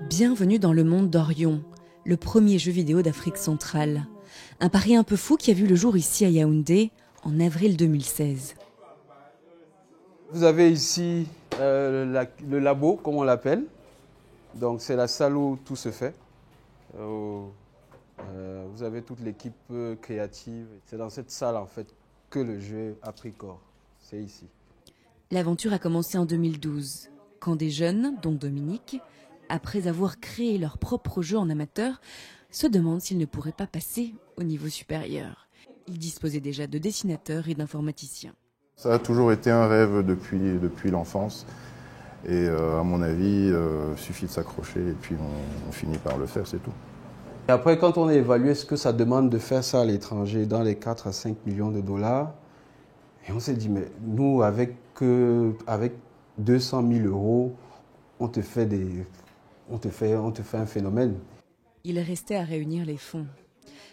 Bienvenue dans le monde d'Orion, le premier jeu vidéo d'Afrique centrale. Un pari un peu fou qui a vu le jour ici à Yaoundé en avril 2016. Vous avez ici le labo, comme on l'appelle. Donc c'est la salle où tout se fait. Vous avez toute l'équipe créative. C'est dans cette salle en fait que le jeu a pris corps. C'est ici. L'aventure a commencé en 2012, quand des jeunes, dont Dominique, après avoir créé leur propre jeu en amateur, se demandent s'ils ne pourraient pas passer au niveau supérieur. Ils disposaient déjà de dessinateurs et d'informaticiens. Ça a toujours été un rêve depuis l'enfance. Et à mon avis, il suffit de s'accrocher et puis on finit par le faire, c'est tout. Et après, quand on a évalué ce que ça demande de faire ça à l'étranger, dans les 4 à 5 millions de dollars, et on s'est dit, mais nous, avec 200 000 euros, on te fait un phénomène. Il restait à réunir les fonds.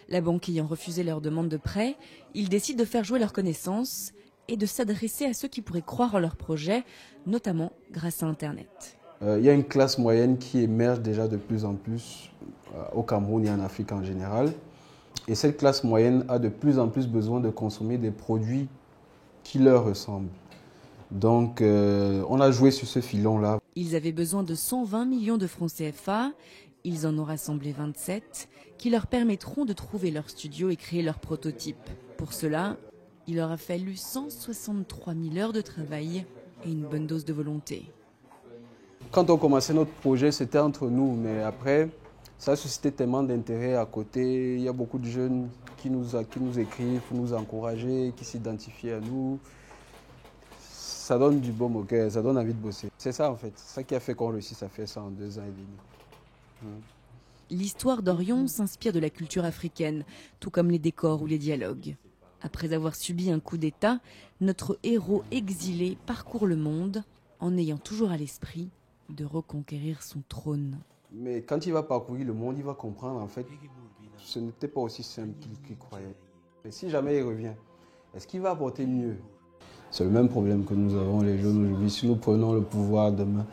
La banque ayant refusé leur demande de prêt, ils décident de faire jouer leurs connaissances et de s'adresser à ceux qui pourraient croire en leur projet, notamment grâce à Internet. Il y a une classe moyenne qui émerge déjà de plus en plus au Cameroun et en Afrique en général. Et cette classe moyenne a de plus en plus besoin de consommer des produits qui leur ressemblent. Donc on a joué sur ce filon-là. Ils avaient besoin de 120 millions de francs CFA. Ils en ont rassemblé 27 qui leur permettront de trouver leur studio et créer leur prototype. Pour cela, il leur a fallu 163 000 heures de travail et une bonne dose de volonté. Quand on commençait notre projet, c'était entre nous, mais après, ça a suscité tellement d'intérêt à côté. Il y a beaucoup de jeunes qui nous écrivent pour nous encourager, qui s'identifient à nous. Ça donne du baume au cœur, ça donne envie de bosser. C'est ça en fait, c'est ça qui a fait qu'on réussisse à faire ça en 2 ans et demi. L'histoire d'Orion s'inspire de la culture africaine, tout comme les décors ou les dialogues. Après avoir subi un coup d'État, notre héros exilé parcourt le monde en ayant toujours à l'esprit de reconquérir son trône. Mais quand il va parcourir le monde, il va comprendre en fait, ce n'était pas aussi simple qu'il croyait. Et si jamais il revient, est-ce qu'il va apporter mieux? C'est le même problème que nous avons les jeunes aujourd'hui. Si nous prenons le pouvoir demain,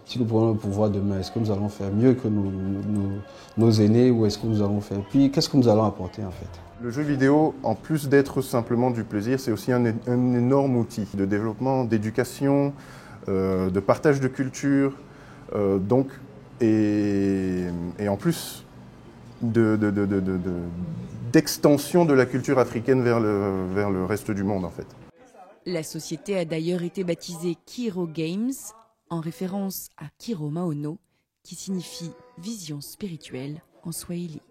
est-ce que nous allons faire mieux que nos aînés ou est-ce que nous allons faire pire? Qu'est-ce que nous allons apporter en fait? Le jeu vidéo, en plus d'être simplement du plaisir, c'est aussi un énorme outil de développement, d'éducation, de partage de culture, et en plus d'extension de la culture africaine vers le reste du monde en fait. La société a d'ailleurs été baptisée Kiro Games, en référence à Kiro Maono, qui signifie vision spirituelle en swahili.